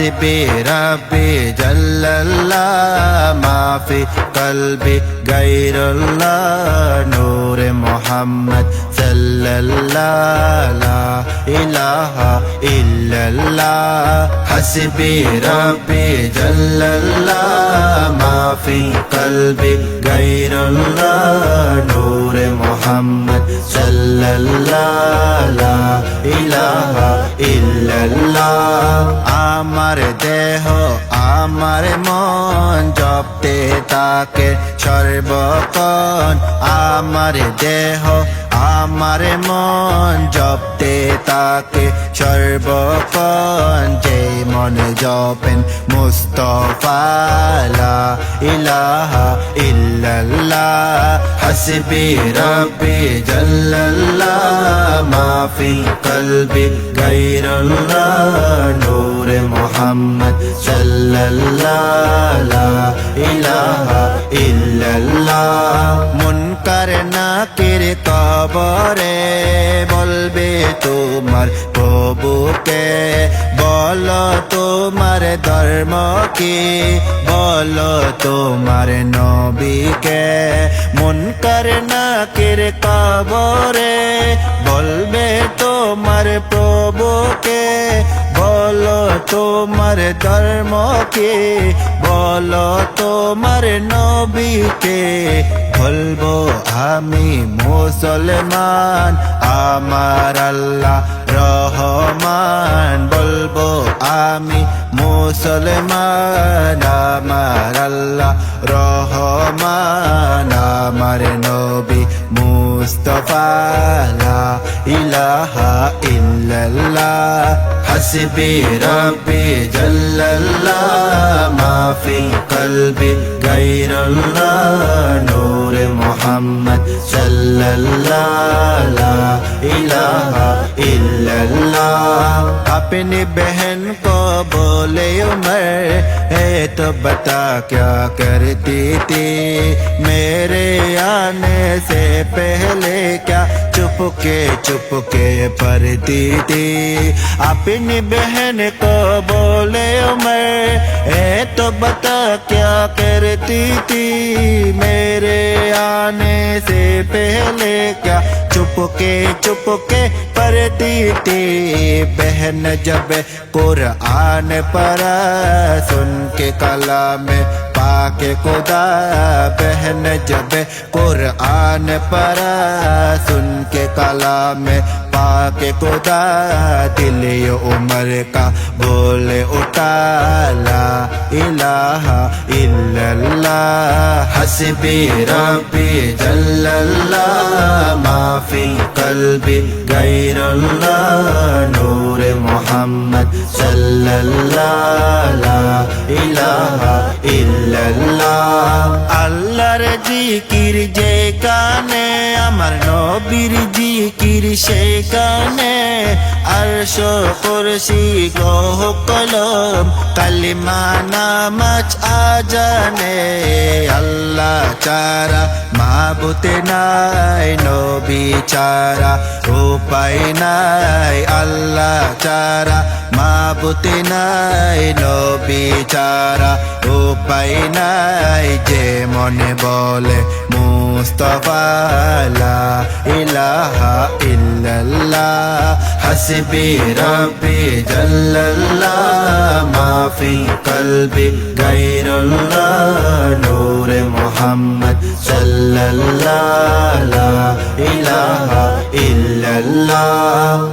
हस्बी रब्बी जल्लल्लाह माफी कल्बी गैरुल्लाह नूर मोहम्मद सल्लल्लाह ला इलाहा इल्लल्लाह हस्बी रब्बी जल्लल्लाह माफी कल्बी गैरुल्लाह नूर मोहम्मद सल्लल्लाह ला इलाहा इल्लल्लाह আমার দেহ আমার মন জপতে তাকে সর্বক্ষণ আমার দেহ আমার মন জপতে তাকে সর্বক্ষণ যে মন জপেন মুস্তাফা লা ইলাহা ইল্লাল্লাহ হসবি রব্বি জাল্লাল্লাহ মাফি কলবি গায়রুল্লাহ নূর মোহাম্মদ সাল্লাল্লাহ লা ইলাহা ইল্লাল্লাহ মুনকার নাকির কবরে বলবে তোমার প্রভুকে বলো তোমার ধর্ম কি বলো তোমার নবীকে মুনকার নাকির কবরে বলবে তোমার প্রভুকে বলো তোমার ধর্ম কি বলো তোমার নবীকে বলবো আমি মুসলমান আমার আল্লাহ রহমান বলবো আমি মুসলমান আমার আল্লাহ রহমান আমার নবী মুস্তাফা লা ইলাহা ইল্লাল্লাহ হসবি রব্বি জাল্লাল্লাহ মাফি কলবি গায়রুল্লাহ নূর মোহাম্মদ সাল্লাল্লাহ লা ইলাহা इल्लल्लाह अपनी बहन को बोले उमर है तो बता क्या करती थी मेरे आने से पहले क्या चुपके पढ़ती थी अपनी बहन को बोले उमर है तो बता क्या करती थी मेरे आने से पहले क्या चुपके पढ़ती थी बहन जब कुरान पढ़ा सुन के कलाम पाके खुदा बहन जब कुरान पढ़ा सुन के कलाम पाके खुदा दिल उमर का बोले उठा ला इलाहा इल्लल्लाह हस्बी रब्बी जल्लल्लाह माफी कल्बी गैरुल्लाह नूर मोहम्मद सल्लल्लाह ला इलाहा इल्लल्लाह আল্লাহর জিকির যে কানে আমার নবীর জিকির সে কানে আরশ কুরসি গ্রহ কলম কালিমা নামাজ আজানে আল্লাহ চারা মাবুদ নাই নবী চারা উপায় নাই আল্লাহ চারা মাবুদ নাই নবী চারা উপায় নাই যে মনে বলে মুস্তাফা লা ইলাহা ইল্লাল্লাহ হসবি রব্বি জাল্লাল্লাহ মাফি কলবি গায়রুল্লাহ নূর মোহাম্মদ সাল্লাল্লাহ লা ইলাহা ইল্লাল্লাহ